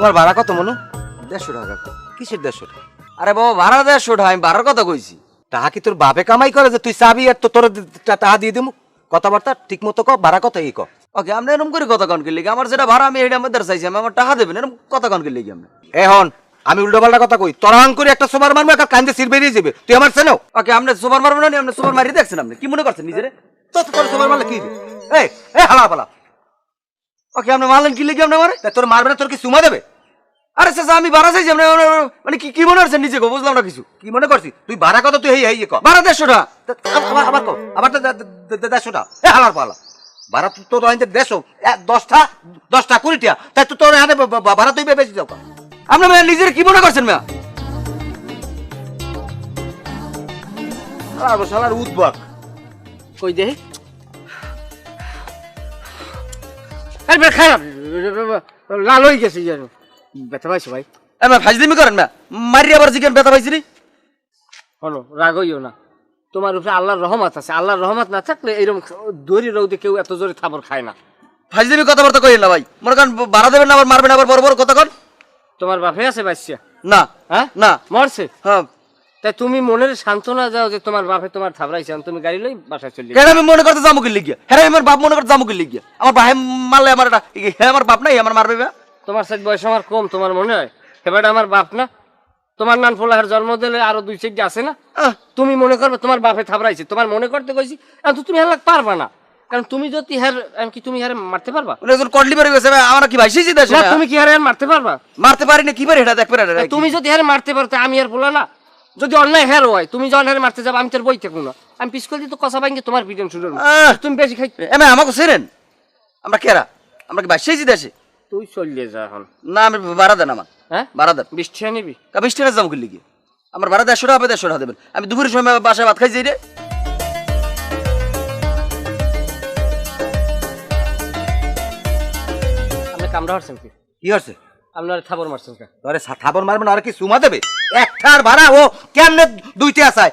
তোমার ভাড়া কত মনু? 150 টাকা। কিসের 150 টাকা? আরে বাবা ভাড়া 150 টাকা, আমি ভাড়ার কথা কইছি। টাকা কি তোর বাপে কামাই করে যে তুই চাবি আর তোর টাকা দিয়ে দিমু? কথাবার্তা ঠিক মতো ক, ভাড়া কত এই ক। ওকে আপনি এরকম করে কথা কন কি লিগে? আমার যেটা ভাড়া আমি এটা মধ্যে চাইছি, আমি আমার টাকা দেবেন, এরকম কথা কন কি লিগে আপনি? এখন আমি উল্টো পাল্টা কথা কই, তরাং করে একটা সোমার মারবো, একটা কান্দে সির বেরিয়ে যাবে। তুই আমার চেনো? ওকে আপনি সুপার মারবেন না, আপনি সুপার মারি দেখছেন, আপনি কি মনে করছেন নিজেরে? তোর সোমার মারলে কি? এই এই হালা পালা, ওকে আপনি মারলেন কি লিগে আপনি আমার? তোর মারবে না, তোর কি সুমা দেবে? আরে চাচা আমি ভাড়া চাইছি, আপনি মানে কি কি মনে করছেন নিজেকে? বুঝলাম না কিছু। কি মনে করছিস তুই? ভাড়া কত তুই? এই ক ভাড়া 150 টাকা। আবার আবার কো, আবার 150 এ হালার পালা। ভাড়া তো তো আইতে 10টা 20টা, তাই তো তোর হাতে ভাড়া তুই বেশি যাও। আপনি নিজের কি মনে করছেন মেয়া? আর শালার উদ্বাক কই দে আরে খারাপ লাল হয়ে গেছে জানো, ব্যথা পাইছো ভাই? আমি ফাজলিমি করেন না, মারি আবার জিকেন ব্যথা পাইছি রে। হলো রাগ হইও না, তোমার উপরে আল্লাহর রহমত আছে। আল্লাহর রহমত না থাকলে এরকম দড়ি রৌদে কেউ এত জোরে থাবর খায় না। ফাজলিমি কথাবার্তা কইেন না ভাই, মনে করেন ভাড়া দেবেন না, আবার মারবেন, আবার বড় বড় কথা কন। তোমার বাপে আছে বাচ্চা? না হ্যাঁ না মরছে। হ্যাঁ তাই তুমি মনের সান্ত্বনা যাও যে তোমার বাপে তোমার থাবড়াইছে, তুমি গাড়ি লই বাসায় চলে কেন আমি মনে করতে জামুকির লিগিয়া? হ্যাঁ আমার বাপ মনে করতে জামুকির লিগিয়া? আমার ভাই মারলে আমার এটা হ্যাঁ আমার বাপ নাই, আমার মারবে? তোমার সাথে বয়স আমার কম, তোমার মনে হয় এবারে আমার বাপ না? তোমার নান ফোলাহার জন্ম দিলে আরো 2-4 আছে না? তুমি মনে করবে তোমার বাপে থাবড়াইছে, তোমার মনে করতে কইছি। এখন তো তুমি হেলা পারবা না, কারণ তুমি যদি কি তুমি হারে মারতে পারবা? কডলি বেড়ে গেছে আমার কি ভাই সেই দেশ না, তুমি কি হারে মারতে পারবা? মারতে পারি না, কি পারি এটা দেখবে না। তুমি যদি হারে মারতে পারো আমি আর বলা না। যদি অন্যায় হের হয়, তুমি যখন হারে মারতে যাবো আমি তোর বই থাকবো না, আমি পিছকল দিয়ে তো কষা ভাঙ্গি তোমার পিটন শুরু। তুমি বেশি খাই আমাকে ছেড়েন, আমরা কেরা, আমরা কি ভাই সেই দেশে? তুই চলিয়ে যা এখন। না আমি ভাড়া দেন, আমার হ্যাঁ ভাড়া দেন। 20 টাকা নিবি? 20 টাকা জামুকির লিগিয়া আমার ভাড়া 150 টাকা, 150 টাকা দেবেন। আমি দুপুরের সময় বাসায় ভাত খাই যাই রে। আপনি কামড়া হারছেন কি? কি হচ্ছে? আপনার থাবর মারছেন কে? আরে থাপড় মারবে না, আর কি সুমা দেবে? একটার ভাড়া ও কেমনে দুইটা আসায়?